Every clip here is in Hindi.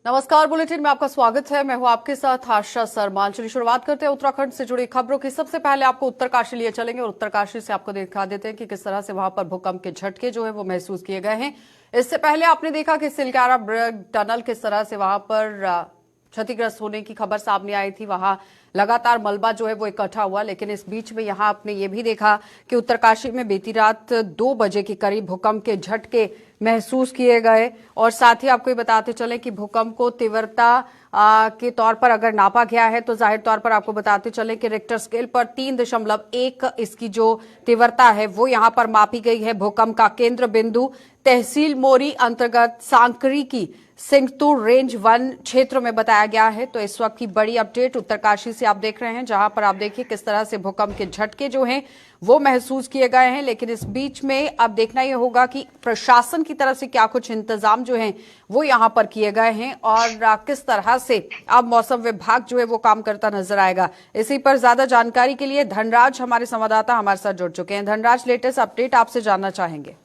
नमस्कार, बुलेटिन में आपका स्वागत है। मैं हूं आपके साथ आशा सरमान। चलिए शुरुआत करते हैं उत्तराखंड से जुड़ी खबरों की। सबसे पहले आपको उत्तरकाशी लिए चलेंगे और उत्तरकाशी से आपको दिखा देते हैं कि किस तरह से वहां पर भूकंप के झटके जो है वो महसूस किए गए हैं। इससे पहले आपने देखा कि सिलकारा ब्रिज टनल किस तरह से वहां पर क्षतिग्रस्त होने की खबर सामने आई थी। वहां लगातार मलबा जो है वो इकट्ठा हुआ, लेकिन इस बीच में यहां आपने ये भी देखा कि उत्तरकाशी में बीती रात 2 बजे के करीब भूकंप के झटके महसूस किए गए। और साथ ही आपको ये बताते चले कि भूकंप को तीव्रता के तौर पर अगर नापा गया है तो जाहिर तौर पर आपको बताते चले कि रिक्टर स्केल पर 3.1 इसकी जो तीव्रता है वो यहां पर मापी गई है। भूकंप का केंद्र बिंदु तहसील मोरी अंतर्गत सांकरी की सिंगतूर रेंज 1 क्षेत्र में बताया गया है। तो इस वक्त की बड़ी अपडेट उत्तरकाशी से आप देख रहे हैं, जहां पर आप देखिए किस तरह से भूकंप के झटके जो हैं वो महसूस किए गए हैं। लेकिन इस बीच में अब देखना यह होगा कि प्रशासन की तरफ से क्या कुछ इंतजाम जो हैं वो यहां पर किए गए हैं और किस तरह से अब मौसम विभाग जो है वो काम करता नजर आएगा। इसी पर ज्यादा जानकारी के लिए धनराज हमारे संवाददाता हमारे साथ जुड़ चुके हैं। धनराज, लेटेस्ट अपडेट आपसे जानना चाहेंगे।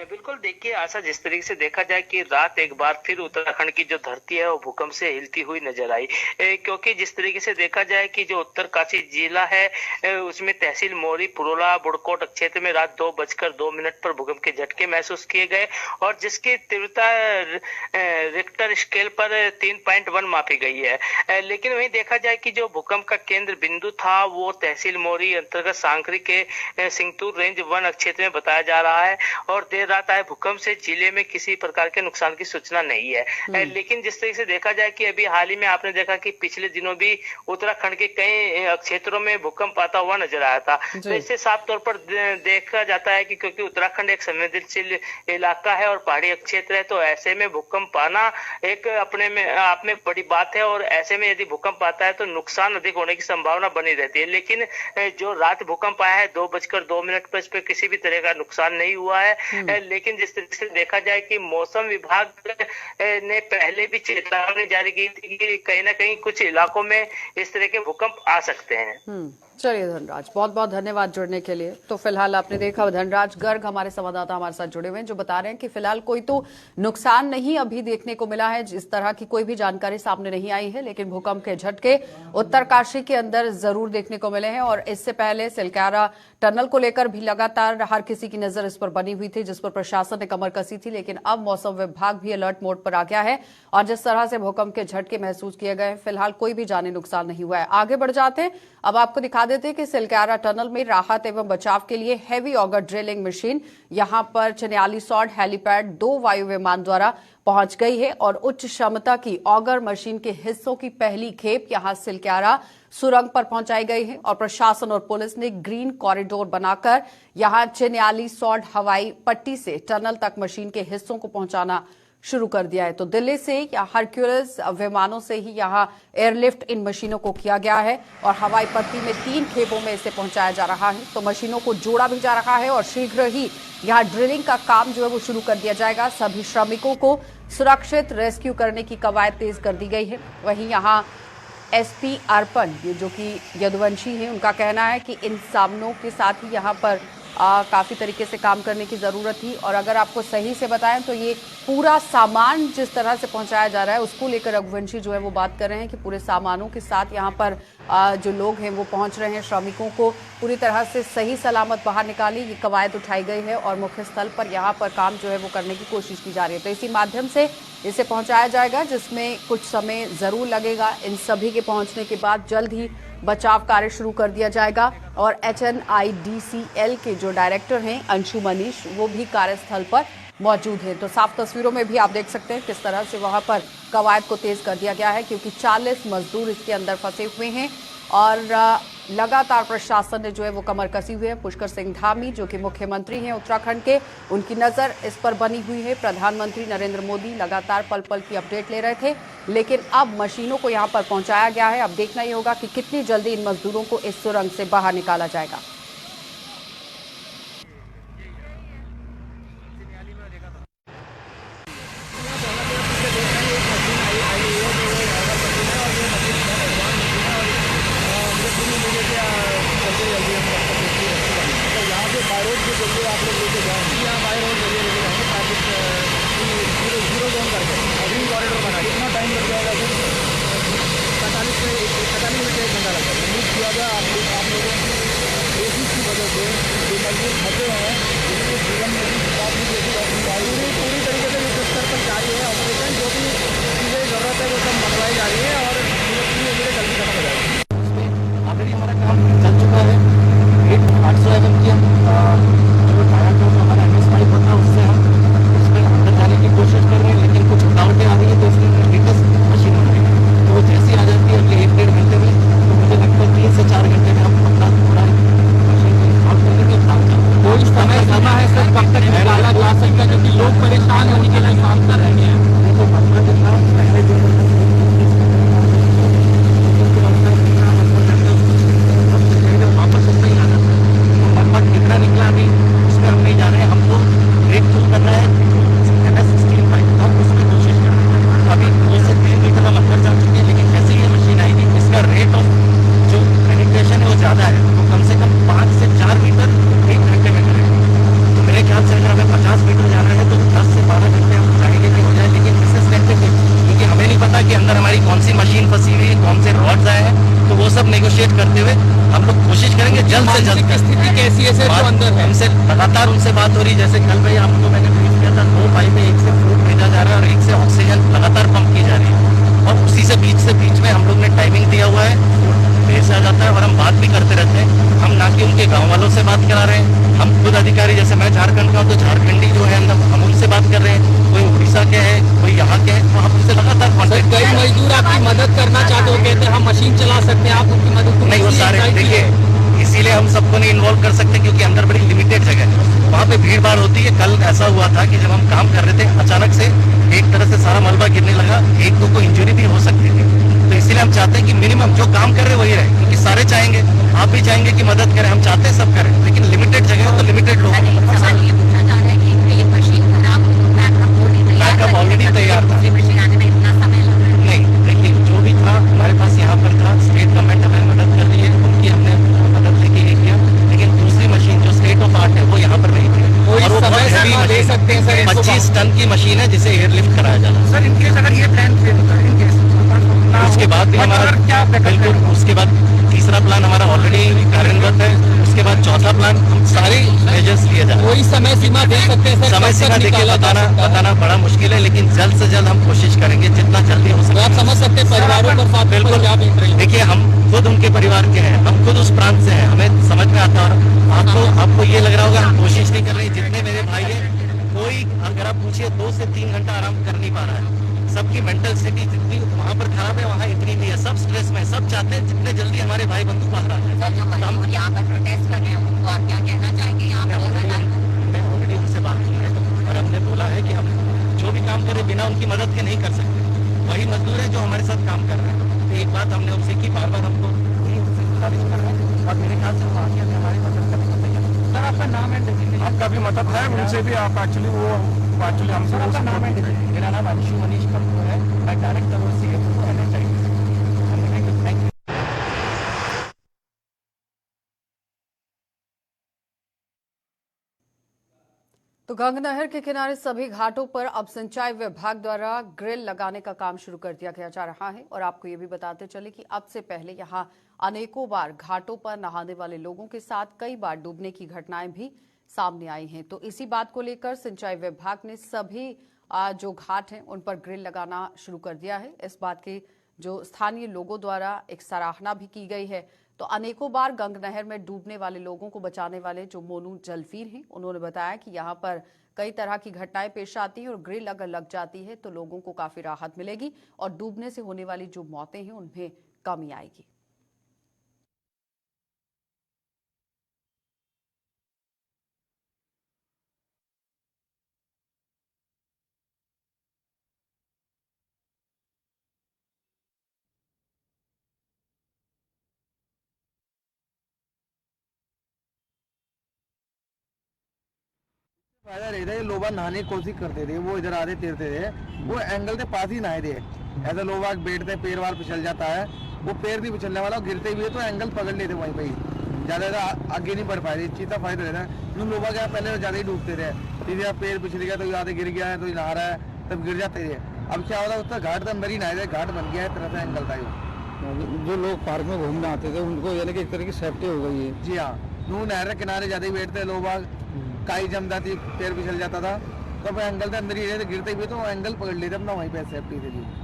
बिल्कुल, देखिए आशा, जिस तरीके से देखा जाए कि रात एक बार फिर उत्तराखंड की जो धरती है वो भूकंप से हिलती हुई नजर आई। क्योंकि जिस तरीके से देखा जाए कि जो उत्तरकाशी जिला है उसमें तहसील मोरी पुरोला बुड़कोट क्षेत्र में रात 2:02 पर भूकंप के झटके महसूस किए गए और जिसकी तीव्रता रिक्टर स्केल पर 3.1 मापी गई है। लेकिन वहीं देखा जाए कि जो भूकंप का केंद्र बिंदु था वो तहसील मोरी अंतर्गत सांकरी के सिंगतूर रेंज 1 क्षेत्र में बताया जा रहा है और देर रात आए भूकंप से जिले में किसी प्रकार के नुकसान की सूचना नहीं है। लेकिन जिस तरीके से देखा जाए कि अभी हाल ही में आपने देखा कि पिछले दिनों भी उत्तराखंड के कई क्षेत्रों में भूकंप आता हुआ नजर आया था। तो इससे साफ तौर पर देखा जाता है कि क्योंकि उत्तराखंड एक संवेदनशील इलाका है और पहाड़ी क्षेत्र है, तो ऐसे में भूकंप आना एक अपने में आप में बड़ी बात है और ऐसे में यदि भूकंप आता है तो नुकसान अधिक होने की संभावना बनी रहती है। लेकिन जो रात भूकंप आया है 2:02 पर, इस पर किसी भी तरह का नुकसान नहीं हुआ है। लेकिन जिस तरह से देखा जाए कि मौसम विभाग ने पहले भी चेतावनी जारी की थी कि कहीं ना कहीं कुछ इलाकों में इस तरह के भूकंप आ सकते हैं। चलिए धनराज, बहुत बहुत धन्यवाद जुड़ने के लिए। तो फिलहाल आपने देखा धनराज गर्ग हमारे संवाददाता हमारे साथ जुड़े हुए हैं, जो बता रहे हैं कि फिलहाल कोई तो नुकसान नहीं अभी देखने को मिला है, जिस तरह की कोई भी जानकारी सामने नहीं आई है। लेकिन भूकंप के झटके उत्तरकाशी के अंदर जरूर देखने को मिले हैं और इससे पहले सिलकारा टनल को लेकर भी लगातार हर किसी की नजर इस पर बनी हुई थी, जिस पर प्रशासन ने कमर कसी थी। लेकिन अब मौसम विभाग भी अलर्ट मोड पर आ गया है और जिस तरह से भूकंप के झटके महसूस किए गए, फिलहाल कोई भी जानी नुकसान नहीं हुआ है। आगे बढ़ जाते हैं, अब आपको दिखा देते हैं कि सिलकारा टनल में राहत एवं बचाव के लिए हेवी ऑगर ड्रिलिंग मशीन यहां पर चनियाली सॉर्ड हेलीपैड 2 वायु विमान द्वारा पहुंच गई है और उच्च क्षमता की ऑगर मशीन के हिस्सों की पहली खेप यहां सिलकारा सुरंग पर पहुंचाई गई है और प्रशासन और पुलिस ने ग्रीन कॉरिडोर बनाकर यहां चनियाली सॉर्ड हवाई पट्टी से टनल तक मशीन के हिस्सों को पहुंचाना शुरू कर दिया है। तो दिल्ली से या हरक्यूलिस विमानों से ही यहां एयरलिफ्ट इन मशीनों को किया गया है और हवाई पट्टी में 3 खेपों में इसे पहुंचाया जा रहा है। तो मशीनों को जोड़ा भी जा रहा है और शीघ्र ही यहां ड्रिलिंग का काम जो है वो शुरू कर दिया जाएगा। सभी श्रमिकों को सुरक्षित रेस्क्यू करने की कवायद तेज कर दी गई है। वहीं यहां एसपी अर्पण, जो कि यदुवंशी हैं, उनका कहना है कि इन सामनों के साथ ही यहाँ पर काफ़ी तरीके से काम करने की ज़रूरत थी। और अगर आपको सही से बताएं तो ये पूरा सामान जिस तरह से पहुंचाया जा रहा है उसको लेकर रघुवंशी जो है वो बात कर रहे हैं कि पूरे सामानों के साथ यहाँ पर जो लोग हैं वो पहुंच रहे हैं। श्रमिकों को पूरी तरह से सही सलामत बाहर निकाली ये कवायद उठाई गई है और मुख्य स्थल पर यहाँ पर काम जो है वो करने की कोशिश की जा रही है। तो इसी माध्यम से इसे पहुंचाया जाएगा, जिसमें कुछ समय जरूर लगेगा। इन सभी के पहुंचने के बाद जल्द ही बचाव कार्य शुरू कर दिया जाएगा और HNIDCL के जो डायरेक्टर हैं अंशु मनीष, वो भी कार्यस्थल पर मौजूद हैं। तो साफ तस्वीरों में भी आप देख सकते हैं किस तरह से वहां पर कवायद को तेज कर दिया गया है, क्योंकि 40 मजदूर इसके अंदर फंसे हुए हैं और लगातार प्रशासन ने जो है वो कमर कसी हुई है। पुष्कर सिंह धामी, जो कि मुख्यमंत्री हैं उत्तराखंड के, उनकी नजर इस पर बनी हुई है। प्रधानमंत्री नरेंद्र मोदी लगातार पल पल की अपडेट ले रहे थे, लेकिन अब मशीनों को यहां पर पहुंचाया गया है। अब देखना यह होगा कि कितनी जल्दी इन मजदूरों को इस सुरंग से बाहर निकाला जाएगा। बाय रोड जरिए लेके जाएंगे, जीरो जोन करके ग्रीन कॉरिडोर बनाएंगे। के जो मजदूर फंसे हैं उनके जीवन में भी काफ़ी जैसी पूरी तरीके से युद्ध स्तर पर जारी है ऑपरेशन। जो भी चीज़ें ज़रूरत है वो सब मंगवाई जा रही है और धीरे धीरे जल्दी खत्म हो जाएगी। ऑलरेडी हमारा काम चल चुका है। 800 mm की हम जो टायर जो हमारा एमएस पाइप होता है उससे हम उसमें अंदर जाने की कोशिश कर रहे हैं, लेकिन कुछ रुकावटें आ रही है तो इसलिए लेटेस्ट मशीन बन रही है। तो वो जैसी आ जाती है अगले 1-1.5 घंटे में, तो मुझे लगता है 3 से 4 घंटे में हम अपना पूरा मशीन को इंस्टॉल कर देंगे। काम चालू कोई समय सीमा है सर कब तक निकाला जा सकता है, क्योंकि लोग परेशान होने के लिए काम कर रहे हैं। तो पहले जो वापस नहीं आना लगभग कितना निकला अभी उसमें हम नहीं जा रहे हैं। हमको ब्रेक थ्रू करना है MS-16 पाइप, हम उसकी कोशिश कर रहे हैं। अभी 2 से 3 मीटर हम अंदर जा चुके हैं, लेकिन जैसे ये मशीन आएगी इसका रेट ऑफ जो पेनिट्रेशन है वो ज़्यादा है, तो कम से कम 5 से 4 मीटर 1 घंटे में करेंगे। तो मेरे ख्याल से अगर हमें 50 मीटर जाना है तो 10 से 12 घंटे हम चाहेंगे कि हो जाए, लेकिन मिसेस टेंटेटिव, क्योंकि हमें नहीं पता कि अंदर हमारी कौन सी मशीन फंसी हुई है, कौन से रॉड्स आए हैं, तो वो सब नेगोशिएट करते हुए हम लोग कोशिश करेंगे जल्द से जल्द। स्थिति कैसी है सर जो अंदर है? हमसे लगातार उनसे बात हो रही है, जैसे कल भाई आपको मैंने ब्रीफ किया था, 2 पाइप में एक से फ्लूइड भेजा जा रहा है और एक से ऑक्सीजन लगातार पंप की जा रही है, और उसी से बीच में हम लोग ने टाइमिंग दिया हुआ है, भेज आ जाता है और हम बात भी करते रहते हैं। हम ना कि उनके गाँव वालों से बात करा रहे हैं, हम खुद अधिकारी, जैसे मैं झारखंड का हूँ तो झारखंडी जो है हम उनसे बात कर रहे हैं, कोई उड़ीसा के हैं, कोई यहाँ के हैं, तो हम उनसे लगातार कॉन्टेक्ट। कई मजदूर आपकी मदद करना चाहते हो, कहते हैं हम मशीन चला सकते हैं, आप उनकी मदद नहीं। वो सारे देखिए, इसीलिए हम सबको नहीं इन्वॉल्व कर सकते क्योंकि अंदर बड़ी लिमिटेड जगह है, वहाँ पे भीड़ भाड़ होती है। कल ऐसा हुआ था कि जब हम काम कर रहे थे अचानक से एक तरह से सारा मलबा गिरने लगा, एक दो को इंजरी भी हो सकती थी। तो इसीलिए हम चाहते हैं कि मिनिमम जो काम कर रहे वही रहे, क्योंकि सारे चाहेंगे, आप भी चाहेंगे कि मदद करें, हम चाहते हैं सब करें, लेकिन लिमिटेड जगह है तो लिमिटेड लोग। बैकअप ऑलरेडी तैयार था। नहीं देखिए, जो भी था हमारे पास यहाँ पर था, स्टेट गवर्नमेंट हमें मदद कर रही है, उनकी हमने मदद लेके ये किया, लेकिन दूसरी मशीन जो स्टेट ऑफ आर्ट है वो यहाँ पर नहीं थी। और वो बहुत हेवी दे सकते हैं सर, 25 टन की मशीन है जिसे एयरलिफ्ट कराया जाना। सर इनकेस अगर ये प्लान फेल होता है, इनकेस उसके बाद भी हमारा क्या बिल्कुल, उसके बाद तीसरा प्लान हमारा ऑलरेडी कार्यान्वित है, उसके बाद चौथा प्लान, हम सारे मेजर्स लिए जा रहे हैं। कोई समय सीमा दे सकते हैं सर? समय सीमा देखिए बताना बड़ा मुश्किल है, लेकिन जल्द से जल्द हम कोशिश करेंगे जितना जल्दी हो सके। आप समझ सकते हैं परिवारों पर बिल्कुल। देखिए, हम खुद उनके परिवार के हैं, हम खुद उस प्रांत से हैं, हमें समझ में आता है। आपको ये लग रहा होगा हम कोशिश नहीं कर रहे। जितने मेरे भाई हैं, कोई अगर आप पूछिए 2 से 3 घंटा आराम कर नहीं पा रहा है। सबकी मेंटल स्थिति जितनी वहाँ पर खराब है, वहाँ इतनी नहीं है, सब स्ट्रेस में, सब चाहते हैं जितने जल्दी हमारे भाई बंधु बाहर आ जाए। हम यहाँ पर प्रोटेस्ट कर रहे हैं, उनको आप क्या कहना चाहेंगे? मैं ऑलरेडी उनसे बात की है और हमने बोला है कि हम जो भी काम करें बिना उनकी मदद के नहीं कर सकते। वही मजदूर है जो हमारे साथ काम कर रहे हैं। तो एक बात हमने उनसे की, बार बार हमको गुजारिश कर रहे हैं और मेरे ख्याल से वो आगे हमारी मदद करने को तैयार है। सर आपका नाम है? आपका भी मदद है उनसे भी, आप एक्चुअली हमसे आपका नाम है? मेरा नाम अंशु मनीष कपूर है, मैं डायरेक्टर और CFO NHI। Thank you. तो गंगा नहर के किनारे सभी घाटों पर अब सिंचाई विभाग द्वारा ग्रिल लगाने का काम शुरू कर दिया गया जा रहा है। और आपको ये भी बताते चले कि अब से पहले यहाँ अनेकों बार घाटों पर नहाने वाले लोगों के साथ कई बार डूबने की घटनाएं भी सामने आई हैं। तो इसी बात को लेकर सिंचाई विभाग ने सभी जो घाट हैं उन पर ग्रिल लगाना शुरू कर दिया है। इस बात की जो स्थानीय लोगों द्वारा एक सराहना भी की गई है। तो अनेकों बार गंगा नहर में डूबने वाले लोगों को बचाने वाले जो मोनू जलवीर हैं, उन्होंने बताया कि यहाँ पर कई तरह की घटनाएं पेश आती हैं और ग्रिल अगर लग जाती है तो लोगों को काफी राहत मिलेगी और डूबने से होने वाली जो मौतें हैं उनमें कमी आएगी। फायदा रहता है, लोग नहाने की कोशिश करते थे, वो इधर आते तैरते थे, वो एंगल के पास ही नहाए थे। ऐसे लोग बैठते, पैर वार फिसल जाता है, वो पैर भी फिसलने वाला, गिरते भी है तो एंगल पकड़ लेते वहीं पे ही, ज्यादा आगे नहीं बढ़ पाए थे। इस चीज का फायदा रहता है। लोग क्या पहले ज्यादा ही डूबते थे, सीधे पैर फिसल गया तो ज्यादा गिर गया है, तो नहा रहा है तब गिर जाते थे। अब क्या होता है, उसका घाट तो अंदर ही नहाए थे, घाट बन गया है, तरह से एंगल था। जो लोग पार्क में घूमने आते थे उनको यानी कि एक तरह की सेफ्टी हो गई है। जी हाँ, यूं नहर के किनारे ज्यादा ही बैठते लोग बाग, काई जम जाती, पैर फिसल जाता था, तो एंगल के अंदर ही रहते, गिरते भी तो एंगल पकड़ लेते अपना वहीं पे सेफ्टी के लिए।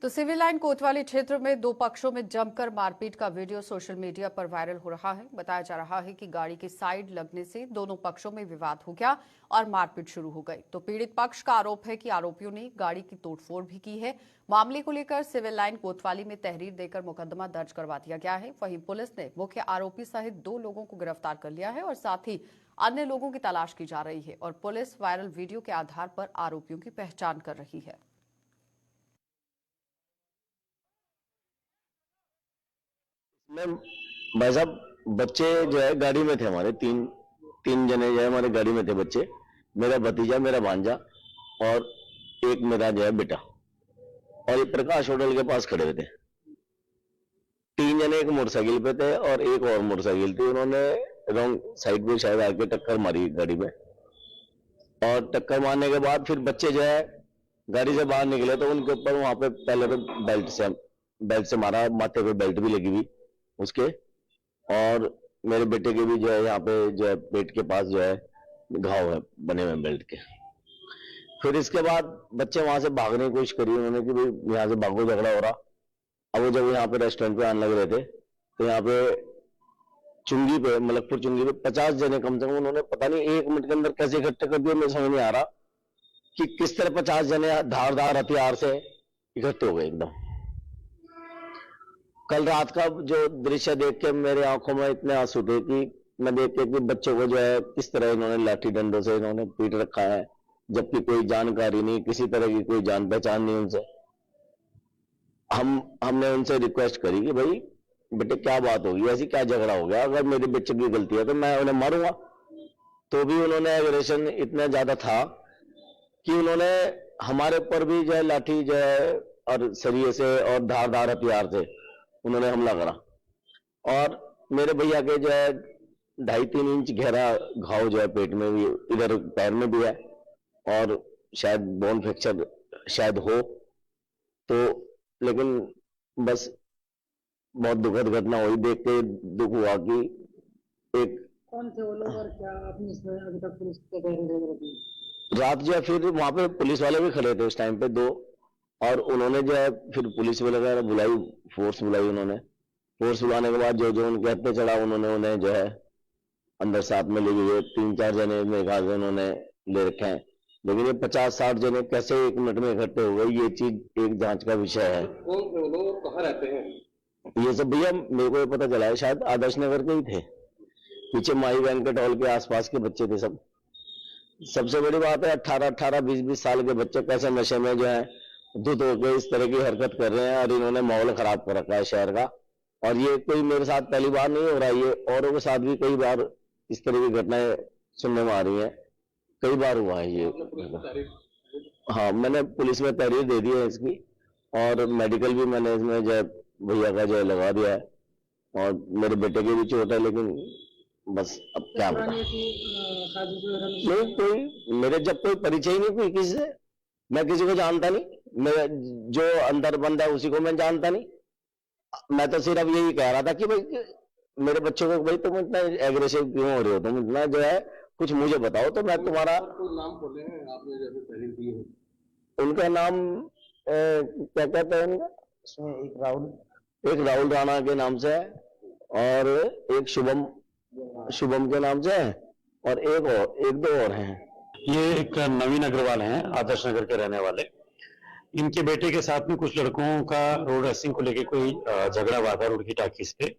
तो सिविल लाइन कोतवाली क्षेत्र में दो पक्षों में जमकर मारपीट का वीडियो सोशल मीडिया पर वायरल हो रहा है। बताया जा रहा है कि गाड़ी की साइड लगने से दोनों पक्षों में विवाद हो गया और मारपीट शुरू हो गई। तो पीड़ित पक्ष का आरोप है कि आरोपियों ने गाड़ी की तोड़फोड़ भी की है। मामले को लेकर सिविल लाइन कोतवाली में तहरीर देकर मुकदमा दर्ज करवा दिया गया है। वहीं पुलिस ने मुख्य आरोपी सहित 2 लोगों को गिरफ्तार कर लिया है और साथ ही अन्य लोगों की तलाश की जा रही है और पुलिस वायरल वीडियो के आधार पर आरोपियों की पहचान कर रही है। मैं भाई साहब, बच्चे जो है गाड़ी में थे, हमारे तीन जने जो है हमारे गाड़ी में थे बच्चे, मेरा भतीजा, मेरा भांजा और एक मेरा जो है बेटा, और ये प्रकाश होटल के पास खड़े हुए थे। 3 जने एक मोटरसाइकिल पे थे और एक और मोटरसाइकिल थी। उन्होंने रॉन्ग साइड पे शायद आके टक्कर मारी गाड़ी में, और टक्कर मारने के बाद फिर बच्चे जो है गाड़ी से बाहर निकले तो उनके ऊपर वहां पे पहले तो बेल्ट से मारा, माथे पे बेल्ट भी लगी हुई उसके, और मेरे बेटे के भी जो है यहाँ पे जो है पेट के पास जो है घाव है बने हुए बेल्ट के। फिर इसके बाद बच्चे वहां से भागने की कोशिश करी उन्होंने कि भाई यहाँ से भागो, झगड़ा हो रहा। अब वो जब यहाँ पे रेस्टोरेंट पे आने लग रहे थे तो यहाँ पे चुंगी पे, मलकपुर चुंगी पे 50 जने कम से कम उन्होंने पता नहीं 1 मिनट के अंदर कैसे इकट्ठे कर दिए, मुझे समझ नहीं आ रहा कि किस तरह 50 जने धारदार हथियार से इकट्ठे हो गए एकदम। कल रात का जो दृश्य देख के मेरे आंखों में इतने आंसू थे कि मैं देख के कि बच्चों को जो है किस तरह इन्होंने लाठी डंडों से इन्होंने पीट रखा है, जबकि कोई जानकारी नहीं, किसी तरह की कोई जान पहचान नहीं उनसे। हमने उनसे रिक्वेस्ट करी कि भाई बेटे क्या बात होगी, ऐसी क्या झगड़ा हो गया, अगर मेरे बच्चे की गलती है तो मैं उन्हें मारूंगा। तो भी उन्होंने एग्रेशन इतना ज्यादा था कि उन्होंने हमारे ऊपर भी जो है लाठी जो है और सरिये से और धारदार हथियार से उन्होंने हमला करा, और मेरे भैया के जो है 2.5-3 इंच गहरा घाव जो है पेट में भी, इधर पैर में भी है, और शायद बोन फ्रैक्चर शायद हो। तो लेकिन बस बहुत दुखद घटना हुई, देख के दुख हुआ कि एक कौन थे वो लोग और क्या आपने इसमें अभी तक पुलिस के गए? रात जो है फिर वहां पे पुलिस वाले भी खड़े थे उस टाइम पे 2, और उन्होंने जो है फिर पुलिस वगैरह बुलाई, फोर्स बुलाई। उन्होंने फोर्स बुलाने के बाद जो उनके हत्थे चढ़ा उन्होंने उन्हें जो है अंदर साथ में ले गए। 3-4 जने मेरे ख्याल से उन्होंने ले रखे हैं, लेकिन ये 50-60 जने कैसे 1 मिनट में इकट्ठे हो गए, ये चीज एक जांच का विषय है। लोग कहाँ रहते हैं? ये सब भैया मेरे को पता चला है शायद आदर्श नगर के ही थे, पीछे माई वेंकट हॉल के आसपास के बच्चे थे सब। सबसे बड़ी बात है 18-18, 20-20 साल के बच्चे कैसे नशे में जो है धुत होकर इस तरह की हरकत कर रहे हैं, और इन्होंने माहौल खराब कर रखा है शहर का। और ये कोई मेरे साथ पहली बार नहीं हो रहा, ये औरों के साथ भी कई बार इस तरह की घटनाएं सुनने में आ रही हैं, कई बार हुआ है ये। हाँ, मैंने पुलिस में तहरीर दे दी है इसकी, और मेडिकल भी मैंने इसमें जो भैया का जो लगा दिया है, और मेरे बेटे की भी चोट है, लेकिन बस अब क्या बताऊं। नहीं, कोई मेरे जब कोई परिचय ही नहीं कोई किसी से, मैं किसी को जानता नहीं, मेरा जो अंदर बंद है उसी को मैं जानता नहीं। मैं तो सिर्फ यही कह रहा था कि भाई मेरे बच्चों को, भाई तुम इतना एग्रेसिव क्यों हो रहे हो, तुम इतना जो है कुछ मुझे बताओ तो मैं तुम्हारा। नाम बोले हैं आपने जैसे तहरीर दी है, उनका नाम क्या कहते हैं उनका, एक राहुल राणा के नाम से है, और एक शुभम के नाम से है, और एक दो और हैं। ये एक नवीन अग्रवाल हैं, आदर्श नगर के रहने वाले। इनके बेटे के साथ में कुछ लड़कों का रोड रेसिंग को लेके कोई झगड़ा हुआ था रोड की टाकीज पे।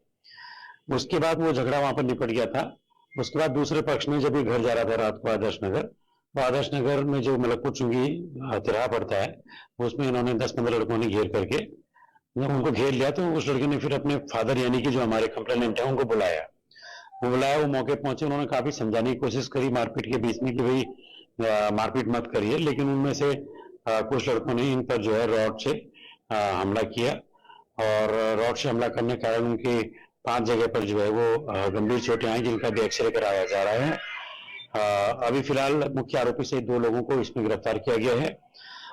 उसके बाद वो झगड़ा वहां पर निपट गया था। उसके बाद दूसरे पक्ष में जब ये घर जा रहा था रात को आदर्श नगर, तो आदर्श नगर में जो मलकपुर चुंगी तिराहा पड़ता है, उसमें इन्होंने 10-15 लड़कों ने घेर करके जब उनको घेर लिया, तो उस लड़के ने फिर अपने फादर यानी कि जो हमारे कंप्लेनेंट है उनको बुलाया। वो मौके पहुंचे, उन्होंने काफी समझाने की कोशिश करी मारपीट के बीच में कि भाई मारपीट मत करिए, लेकिन उनमें से कुछ लड़कों ने इन पर जो है रॉड से हमला किया, और रॉड से हमला करने के कारण उनकी 5 जगह पर जो है वो गंभीर चोटें आई, जिनका भी एक्सरे कराया जा रहा है। अभी फिलहाल मुख्य आरोपी से 2 लोगों को इसमें गिरफ्तार किया गया है,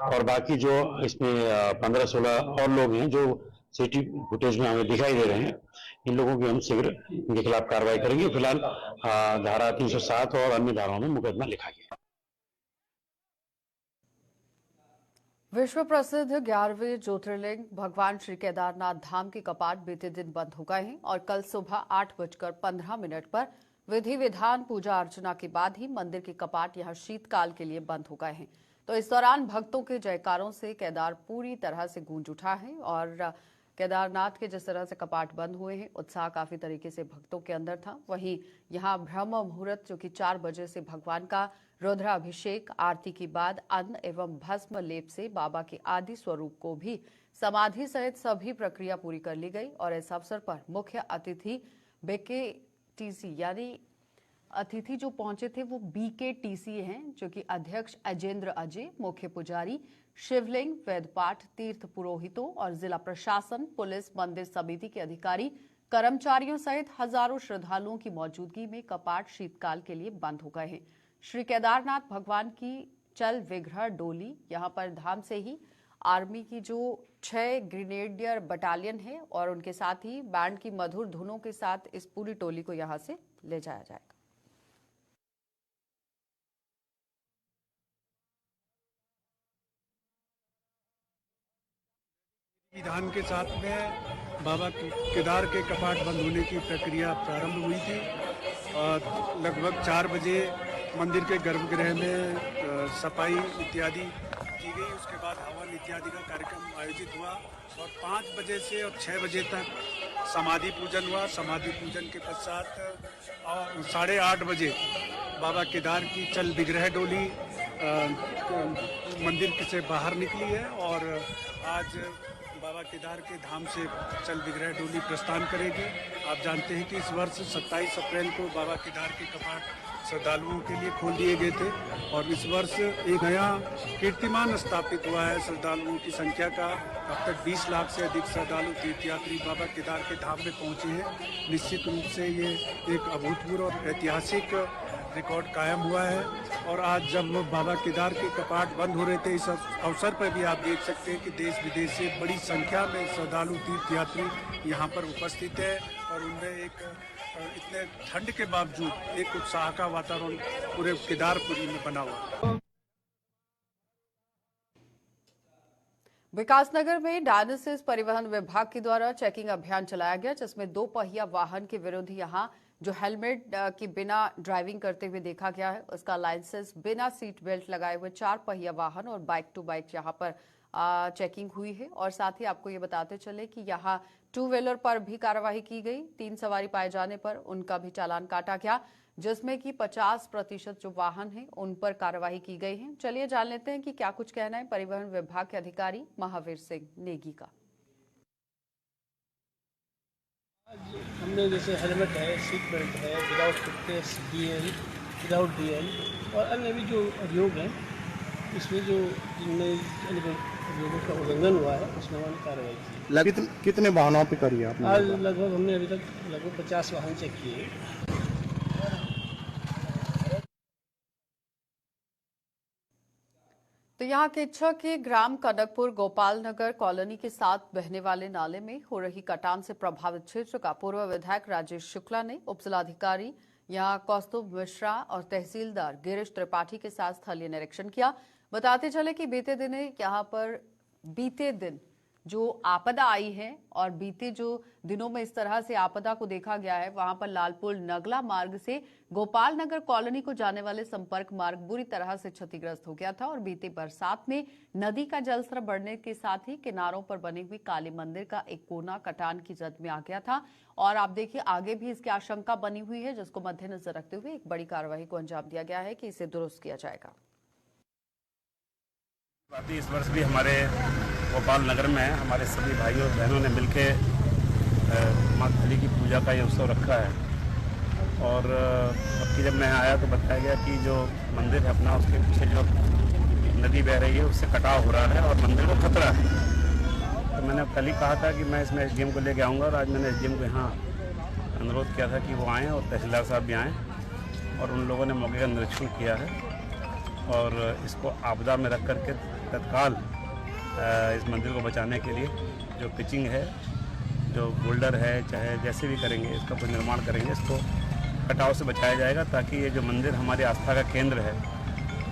और बाकी जो इसमें 15-16 और लोग हैं जो सिटी फुटेज में हमें दिखाई दे रहे हैं। इन लोगों की हम शीघ्र इनके खिलाफ कार्रवाई करेंगे। फिलहाल धारा 307 और अन्य धाराओं में मुकदमा लिखा गया। विश्व प्रसिद्ध 11वें ज्योतिर्लिंग भगवान श्री केदारनाथ धाम के कपाट बीते दिन बंद हो गए हैं और कल सुबह 8:15 पर विधि विधान पूजा अर्चना के बाद ही मंदिर के कपाट यहां शीतकाल के लिए बंद हो गए हैं। तो इस दौरान भक्तों के जयकारों से केदार पूरी तरह से गूंज उठा है और केदारनाथ के जिस तरह से कपाट बंद हुए हैं, उत्साह काफी तरीके से भक्तों के अंदर था। वहीं यहां ब्रह्म मुहूर्त जो कि 4 बजे से भगवान का रुद्राभिषेक आरती के बाद अन्न एवं भस्म लेप से बाबा के आदि स्वरूप को भी समाधि सहित सभी प्रक्रिया पूरी कर ली गई और इस अवसर पर मुख्य अतिथि BKTC यानी अतिथि जो पहुंचे थे वो BKTC हैं, जो कि अध्यक्ष अजेंद्र अजय, मुख्य पुजारी शिवलिंग, वेदपाठ, तीर्थ पुरोहितों और जिला प्रशासन, पुलिस, मंदिर समिति के अधिकारी, कर्मचारियों सहित हजारों श्रद्धालुओं की मौजूदगी में कपाट शीतकाल के लिए बंद हो गए हैं। श्री केदारनाथ भगवान की चल विग्रह डोली यहां पर धाम से ही आर्मी की जो 6 ग्रेनेडियर बटालियन है और उनके साथ ही बैंड की मधुर धुनों के साथ इस पूरी टोली को यहां से ले जाया जाएगा। विधान के साथ में बाबा केदार के कपाट बंद होने की प्रक्रिया प्रारंभ हुई थी और लगभग 4 बजे मंदिर के गर्भगृह में सफाई इत्यादि की गई। उसके बाद हवन इत्यादि का कार्यक्रम आयोजित हुआ और 5 बजे से और 6 बजे तक समाधि पूजन हुआ। समाधि पूजन के पश्चात और 8:30 बजे बाबा केदार की चल विग्रह डोली मंदिर से बाहर निकली है और आज बाबा केदार के धाम से चल विग्रह डोली प्रस्थान करेगी। आप जानते हैं कि इस वर्ष 27 अप्रैल को बाबा केदार के कपाट श्रद्धालुओं के लिए खोल दिए गए थे और इस वर्ष एक नया कीर्तिमान स्थापित हुआ है श्रद्धालुओं की संख्या का। अब तक 20 लाख से अधिक श्रद्धालु तीर्थयात्री बाबा केदार के धाम में पहुंचे हैं। निश्चित रूप से ये एक अभूतपूर्व और ऐतिहासिक रिकॉर्ड कायम हुआ है और आज जब बाबा केदार के कपाट बंद हो रहे थे, इस अवसर पर भी आप देख सकते हैं कि देश विदेश से बड़ी संख्या में श्रद्धालु तीर्थयात्री यहाँ पर उपस्थित है और उनमें एक इतने ठंड के बावजूद एक उत्साह का वातावरण पूरे केदारपुरी में बना हुआ। विकासनगर में डायनेसिस परिवहन विभाग के द्वारा चेकिंग अभियान चलाया गया, जिसमें 2 पहिया वाहन के विरुद्ध यहां जो हेलमेट की बिना ड्राइविंग करते हुए देखा गया है, उसका लाइसेंस बिना सीट बेल्ट लगाए हुए 4 पहिया वाहन और बाइक टू बाइक यहां पर चेकिंग हुई है। और साथ ही आपको ये बताते चले कि यहाँ 2 व्हीलर पर भी कार्रवाई की गई। 3 सवारी पाए जाने पर उनका भी चालान काटा गया, जिसमें कि 50% जो वाहन हैं उन पर कार्रवाई की गई है। चलिए जान लेते हैं कि क्या कुछ कहना है परिवहन विभाग के अधिकारी महावीर सिंह नेगी का। हमने जैसे हेलमेट है, सीट बेल्ट है, without fitness, DL, without DL और अन्य भी जो अभियोग हैं, इसमें जो जिनमें अभियोगों का उल्लंघन हुआ है उसमें हमने कार्रवाई की। कितने वाहनों पे करी आपने? आज लगभग हमने अभी तक लगभग 50 वाहन चेक किए। तो यहाँ किच्छा के ग्राम कनकपुर गोपाल नगर कॉलोनी के साथ बहने वाले नाले में हो रही कटान से प्रभावित क्षेत्र का पूर्व विधायक राजेश शुक्ला ने उपजिलाधिकारी यहाँ कौस्तुभ मिश्रा और तहसीलदार गिरीश त्रिपाठी के साथ स्थलीय निरीक्षण किया। बताते चले कि बीते दिन जो आपदा आई है और बीते जो दिनों में इस तरह से आपदा को देखा गया है, वहां पर लालपुर नगला मार्ग से गोपाल नगर कॉलोनी को जाने वाले संपर्क मार्ग बुरी तरह से क्षतिग्रस्त हो गया था और बीते बरसात में नदी का जलस्तर बढ़ने के साथ ही किनारों पर बनी हुई काली मंदिर का एक कोना कटान की जद में आ गया था और आप देखिए आगे भी इसकी आशंका बनी हुई है, जिसको मद्देनजर रखते हुए एक बड़ी कार्रवाई को अंजाम दिया गया है कि इसे दुरुस्त किया जाएगा। इस वर्ष भी हमारे गोपाल नगर में हमारे सभी भाइयों और बहनों ने मिलकर माँ काली की पूजा का ये उत्सव रखा है और अब जब मैं आया तो बताया गया कि जो मंदिर है अपना उसके पीछे जो नदी बह रही है उससे कटाव हो रहा है और मंदिर को खतरा है। तो मैंने कल ही कहा था कि मैं इसमें SDM को लेके आऊँगा और आज मैंने SDM को यहाँ अनुरोध किया था कि वो आएँ और तहसीलदार साहब भी आएँ और उन लोगों ने मौके का निरीक्षण किया है और इसको आपदा में रख करके तत्काल इस मंदिर को बचाने के लिए जो पिचिंग है, जो बोल्डर है, चाहे जैसे भी करेंगे इसका कोई निर्माण करेंगे, इसको कटाव से बचाया जाएगा, ताकि ये जो मंदिर हमारी आस्था का केंद्र है,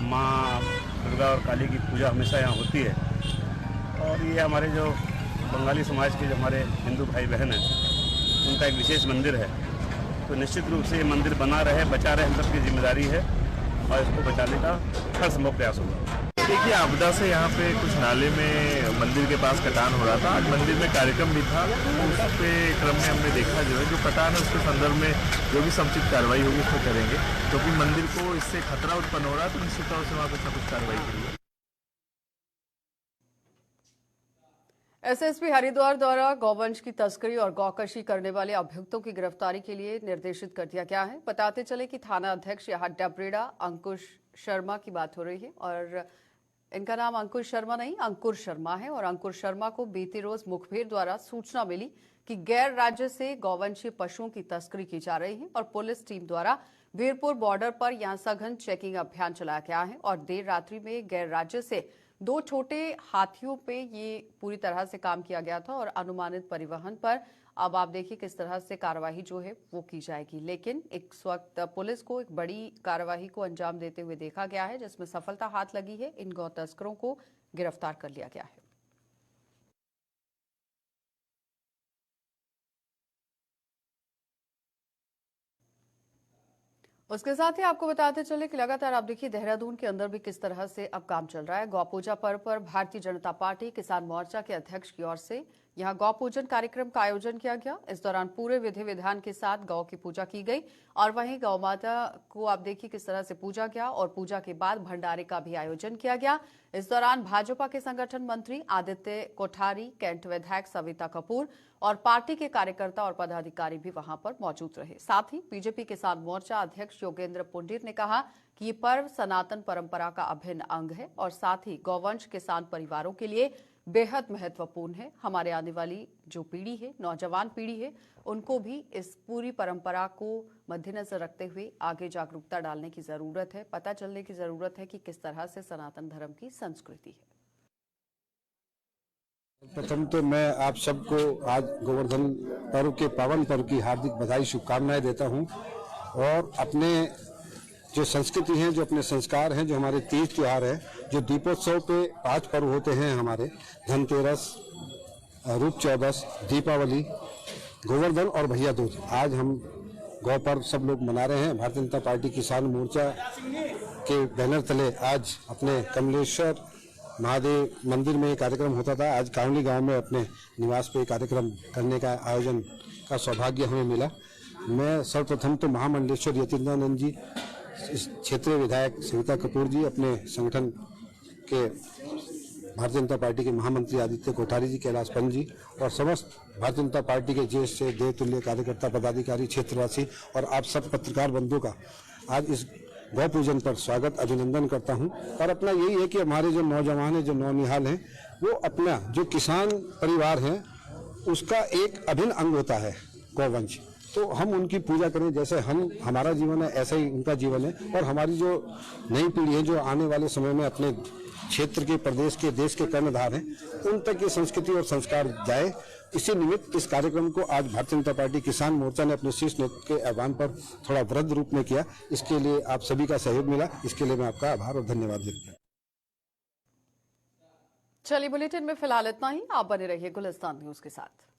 माँ दुर्गा और काली की पूजा हमेशा यहाँ होती है, और ये हमारे जो बंगाली समाज के जो हमारे हिंदू भाई बहन हैं उनका एक विशेष मंदिर है। तो निश्चित रूप से ये मंदिर बना रहे, बचा रहे, हम सबकी जिम्मेदारी है और इसको बचाने का हर संभव प्रयास होगा। देखिए, आपदा से यहाँ पे कुछ नाले में मंदिर के पास कटान हो रहा था। आज मंदिर में कार्यक्रम भी था, उस पे क्रम में हमने देखा जो है जो कटान है उसके संदर्भ में जो भी समुचित कार्रवाई होगी उसमें करेंगे, क्योंकि मंदिर को इससे खतरा उत्पन्न हो रहा है, तो निश्चित तौर से वहाँ कुछ न कुछ कार्रवाई करेंगे। एसएसपी हरिद्वार द्वारा गौवंश की तस्करी और गौकशी करने वाले अभियुक्तों की गिरफ्तारी के लिए निर्देशित कर दिया गया है। बताते चले कि थाना अध्यक्ष यहाँ डबरेड़ा अंकुश शर्मा की बात हो रही है, और इनका नाम अंकुश शर्मा नहीं अंकुर शर्मा है। और अंकुर शर्मा को बीते रोज मुखबिर द्वारा सूचना मिली कि गैर राज्य से गौवंशीय पशुओं की तस्करी की जा रही है, और पुलिस टीम द्वारा वीरपुर बॉर्डर पर यहां सघन चेकिंग अभियान चलाया गया है। और देर रात्रि में गैर राज्य से 2 छोटे हाथियों पे ये पूरी तरह से काम किया गया था, और अनुमानित परिवहन पर अब आप देखिए किस तरह से कार्यवाही जो है वो की जाएगी। लेकिन इस वक्त पुलिस को एक बड़ी कार्यवाही को अंजाम देते हुए देखा गया है, जिसमें सफलता हाथ लगी है। इन गौ तस्करों को गिरफ्तार कर लिया गया है। उसके साथ ही आपको बताते चले कि लगातार आप देखिए देहरादून के अंदर भी किस तरह से अब काम चल रहा है। गौ पूजा पर्व पर भारतीय जनता पार्टी किसान मोर्चा के अध्यक्ष की ओर से यहां गौ पूजन कार्यक्रम का आयोजन किया गया। इस दौरान पूरे विधि विधान के साथ गौ की पूजा की गई, और वहीं गौ माता को आप देखिए किस तरह से पूजा गया, और पूजा के बाद भंडारे का भी आयोजन किया गया। इस दौरान भाजपा के संगठन मंत्री आदित्य कोठारी, कैंट विधायक सविता कपूर और पार्टी के कार्यकर्ता और पदाधिकारी भी वहां पर मौजूद रहे। साथ ही बीजेपी किसान मोर्चा अध्यक्ष योगेंद्र पुंडीर ने कहा कि ये पर्व सनातन परंपरा का अभिन्न अंग है, और साथ ही गौवंश किसान परिवारों के लिए बेहद महत्वपूर्ण है। हमारे आने वाली जो पीढ़ी है, नौजवान पीढ़ी है, उनको भी इस पूरी परंपरा को मद्देनजर रखते हुए आगे जागरूकता डालने की जरूरत है, पता चलने की जरूरत है कि किस तरह से सनातन धर्म की संस्कृति है। प्रथम तो मैं आप सबको आज गोवर्धन पर्व के पावन पर्व की हार्दिक बधाई शुभकामनाएं देता हूं, और अपने जो संस्कृति है, जो अपने संस्कार हैं, जो हमारे तीज त्योहार है, जो दीपोत्सव पे 5 पर्व होते हैं हमारे, धनतेरस, रूप चौदस, दीपावली, गोवर्धन और भैया दूज। आज हम गौ पर्व सब लोग मना रहे हैं। भारतीय जनता पार्टी किसान मोर्चा के बैनर तले आज अपने कमलेश्वर महादेव मंदिर में कार्यक्रम होता था। आज कांवली गांव में अपने निवास पे कार्यक्रम करने का आयोजन का सौभाग्य हमें मिला। मैं सर्वप्रथम तो महामंडलेश्वर यतीन्द्रानंद जी, क्षेत्रीय विधायक सविता कपूर जी, अपने संगठन के भारतीय जनता पार्टी के महामंत्री आदित्य कोठारी जी, कैलाश पंत जी, और समस्त भारतीय जनता पार्टी के ज्येष्ठ से देवतुल्य कार्यकर्ता, पदाधिकारी, क्षेत्रवासी और आप सब पत्रकार बंधुओं का आज इस गौ पूजन पर स्वागत, अभिनंदन करता हूं। और अपना यही है कि हमारे जो नौजवान हैं, जो नौनिहाल हैं, वो अपना जो किसान परिवार है उसका एक अभिन्न अंग होता है गौवंश। तो हम उनकी पूजा करें, जैसे हमारा जीवन है ऐसा ही उनका जीवन है, और हमारी जो नई पीढ़ी है, जो आने वाले समय में अपने क्षेत्र के, प्रदेश के, देश के कर्णधार हैं, उन तक ये संस्कृति और संस्कार जाए। इसी निमित्त इस कार्यक्रम को आज भारतीय जनता पार्टी किसान मोर्चा ने अपने शीर्ष नेतृत्व के आह्वान पर थोड़ा वृहद रूप में किया। इसके लिए आप सभी का सहयोग मिला, इसके लिए मैं आपका आभार और धन्यवाद देता हूं। चलिए, बुलेटिन में फिलहाल इतना ही। आप बने रहिए गुलिस्तान न्यूज के साथ।